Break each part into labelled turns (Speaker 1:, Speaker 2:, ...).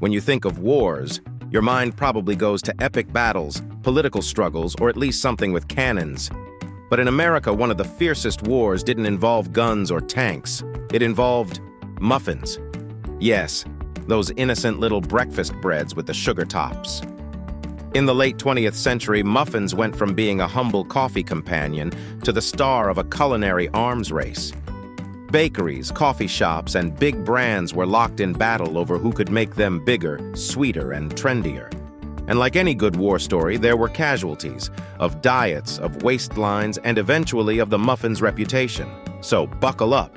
Speaker 1: When you think of wars, your mind probably goes to epic battles, political struggles, or at least something with cannons. But in America, one of the fiercest wars didn't involve guns or tanks. It involved muffins. Yes, those innocent little breakfast breads with the sugar tops. In the late 20th century, muffins went from being a humble coffee companion to the star of a culinary arms race. Bakeries, coffee shops, and big brands were locked in battle over who could make them bigger, sweeter, and trendier. And like any good war story, there were casualties of diets, of waistlines, and eventually of the muffin's reputation. So buckle up.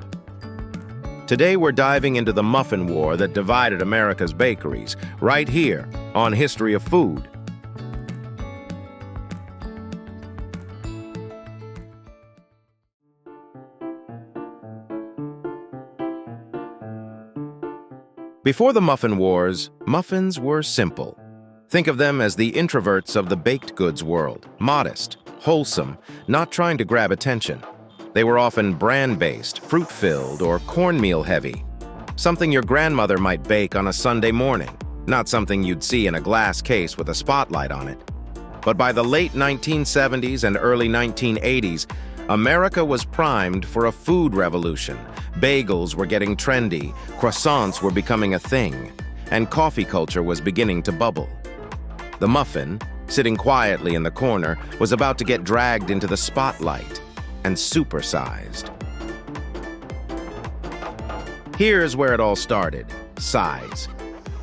Speaker 1: Today we're diving into the Muffin War that divided America's bakeries, right here on History of Food. Before the Muffin Wars, muffins were simple. Think of them as the introverts of the baked goods world, modest, wholesome, not trying to grab attention. They were often bran-based, fruit-filled, or cornmeal-heavy. Something your grandmother might bake on a Sunday morning, not something you'd see in a glass case with a spotlight on it. But by the late 1970s and early 1980s, America was primed for a food revolution. Bagels were getting trendy, croissants were becoming a thing, and coffee culture was beginning to bubble. The muffin, sitting quietly in the corner, was about to get dragged into the spotlight and supersized. Here's where it all started: size.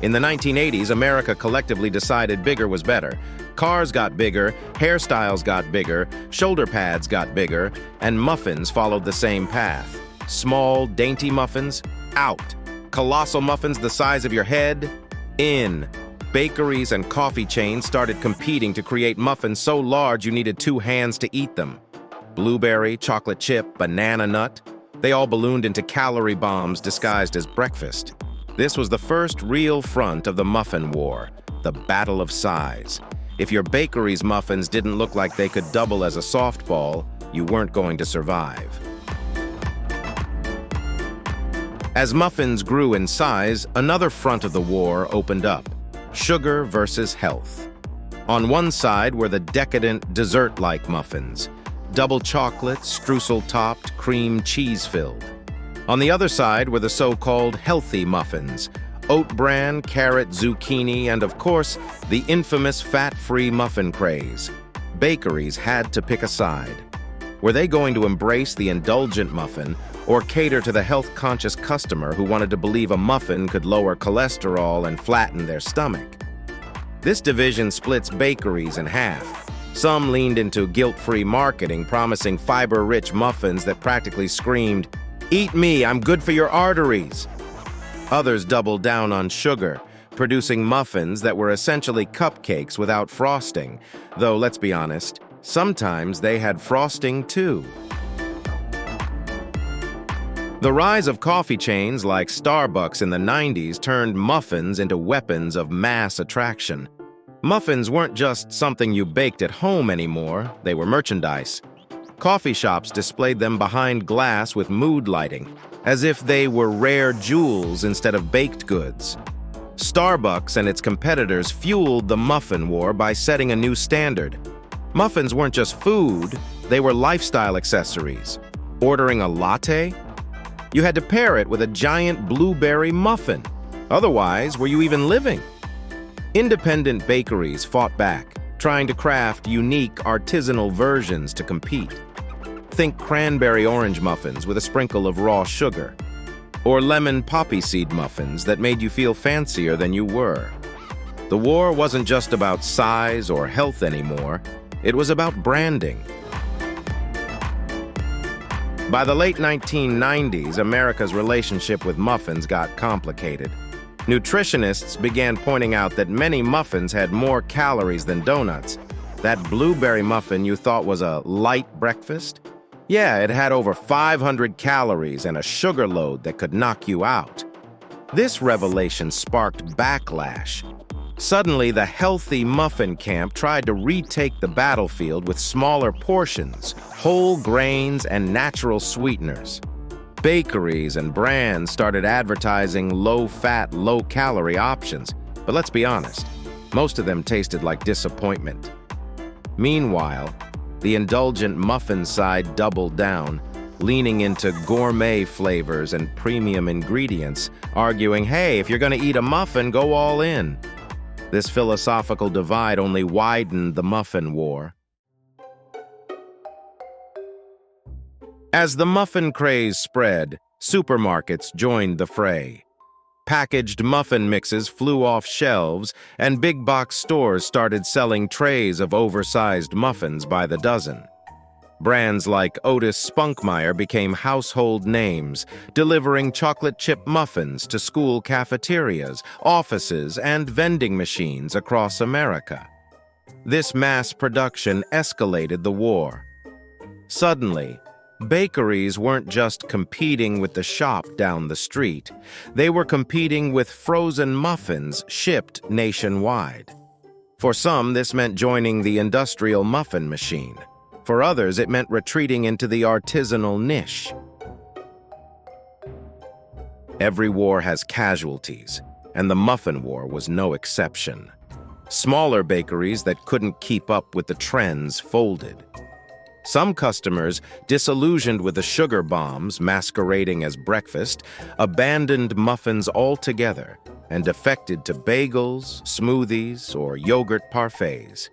Speaker 1: In the 1980s, America collectively decided bigger was better. Cars got bigger, hairstyles got bigger, shoulder pads got bigger, and muffins followed the same path. Small, dainty muffins, out. Colossal muffins the size of your head, in. Bakeries and coffee chains started competing to create muffins so large you needed 2 hands to eat them. Blueberry, chocolate chip, banana nut, they all ballooned into calorie bombs disguised as breakfast. This was the first real front of the Muffin War, the battle of size. If your bakery's muffins didn't look like they could double as a softball, you weren't going to survive. As muffins grew in size, another front of the war opened up: sugar versus health. On one side were the decadent, dessert-like muffins, double chocolate, streusel-topped, cream cheese-filled. On the other side were the so-called healthy muffins, oat bran, carrot, zucchini, and of course, the infamous fat-free muffin craze. Bakeries had to pick a side. Were they going to embrace the indulgent muffin or cater to the health-conscious customer who wanted to believe a muffin could lower cholesterol and flatten their stomach? This division splits bakeries in half. Some leaned into guilt-free marketing, promising fiber-rich muffins that practically screamed, "Eat me, I'm good for your arteries." Others doubled down on sugar, producing muffins that were essentially cupcakes without frosting, though let's be honest, sometimes they had frosting too. The rise of coffee chains like Starbucks in the 90s turned muffins into weapons of mass attraction. Muffins weren't just something you baked at home anymore, they were merchandise. Coffee shops displayed them behind glass with mood lighting, as if they were rare jewels instead of baked goods. Starbucks and its competitors fueled the Muffin War by setting a new standard. Muffins weren't just food, they were lifestyle accessories. Ordering a latte? You had to pair it with a giant blueberry muffin. Otherwise, were you even living? Independent bakeries fought back, trying to craft unique artisanal versions to compete. Think cranberry orange muffins with a sprinkle of raw sugar, or lemon poppy seed muffins that made you feel fancier than you were. The war wasn't just about size or health anymore, it was about branding. By the late 1990s, America's relationship with muffins got complicated. Nutritionists began pointing out that many muffins had more calories than donuts. That blueberry muffin you thought was a light breakfast? Yeah, it had over 500 calories and a sugar load that could knock you out. This revelation sparked backlash. Suddenly, the healthy muffin camp tried to retake the battlefield with smaller portions, whole grains, and natural sweeteners. Bakeries and brands started advertising low-fat, low-calorie options. But let's be honest, most of them tasted like disappointment. Meanwhile, the indulgent muffin side doubled down, leaning into gourmet flavors and premium ingredients, arguing, hey, if you're going to eat a muffin, go all in. This philosophical divide only widened the Muffin War. As the muffin craze spread, supermarkets joined the fray. Packaged muffin mixes flew off shelves, and big-box stores started selling trays of oversized muffins by the dozen. Brands like Otis Spunkmeyer became household names, delivering chocolate chip muffins to school cafeterias, offices, and vending machines across America. This mass production escalated the war. Suddenly, bakeries weren't just competing with the shop down the street. They were competing with frozen muffins shipped nationwide. For some, this meant joining the industrial muffin machine. For others, it meant retreating into the artisanal niche. Every war has casualties, and the Muffin War was no exception. Smaller bakeries that couldn't keep up with the trends folded. Some customers, disillusioned with the sugar bombs masquerading as breakfast, abandoned muffins altogether and defected to bagels, smoothies, or yogurt parfaits.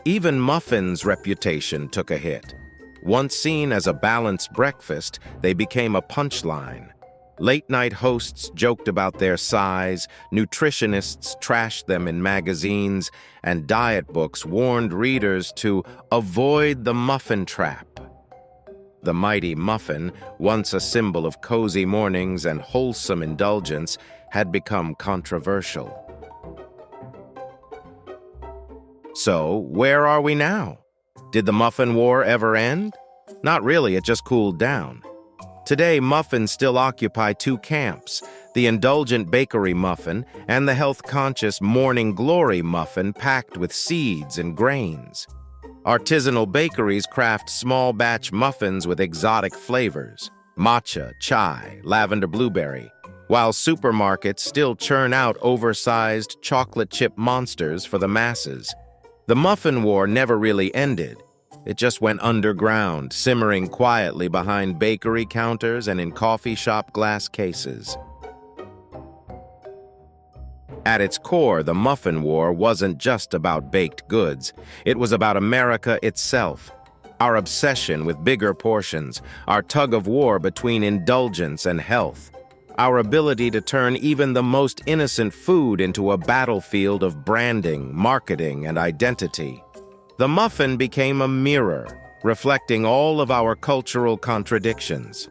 Speaker 1: Even muffins' reputation took a hit. Once seen as a balanced breakfast, they became a punchline. Late-night hosts joked about their size, nutritionists trashed them in magazines, and diet books warned readers to avoid the muffin trap. The mighty muffin, once a symbol of cozy mornings and wholesome indulgence, had become controversial. So, where are we now? Did the Muffin War ever end? Not really, it just cooled down. Today, muffins still occupy two camps, the indulgent bakery muffin and the health-conscious morning glory muffin packed with seeds and grains. Artisanal bakeries craft small-batch muffins with exotic flavors, matcha, chai, lavender blueberry, while supermarkets still churn out oversized chocolate chip monsters for the masses. The Muffin War never really ended. It just went underground, simmering quietly behind bakery counters and in coffee shop glass cases. At its core, the Muffin War wasn't just about baked goods. It was about America itself. Our obsession with bigger portions, our tug-of-war between indulgence and health, our ability to turn even the most innocent food into a battlefield of branding, marketing, and identity. The muffin became a mirror, reflecting all of our cultural contradictions.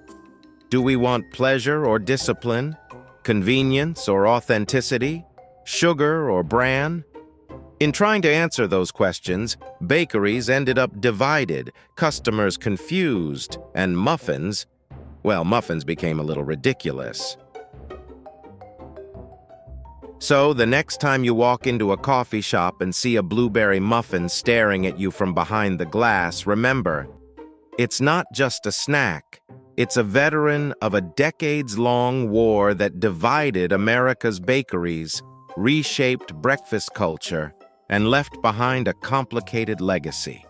Speaker 1: Do we want pleasure or discipline? Convenience or authenticity? Sugar or bran? In trying to answer those questions, bakeries ended up divided, customers confused, and muffins became a little ridiculous. So, the next time you walk into a coffee shop and see a blueberry muffin staring at you from behind the glass, remember, it's not just a snack. It's a veteran of a decades-long war that divided America's bakeries, reshaped breakfast culture, and left behind a complicated legacy.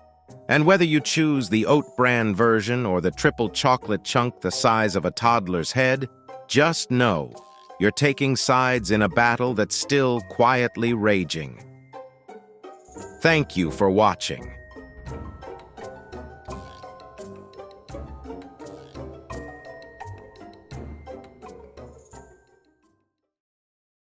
Speaker 1: And whether you choose the oat bran version or the triple chocolate chunk the size of a toddler's head, just know you're taking sides in a battle that's still quietly raging. Thank you for watching.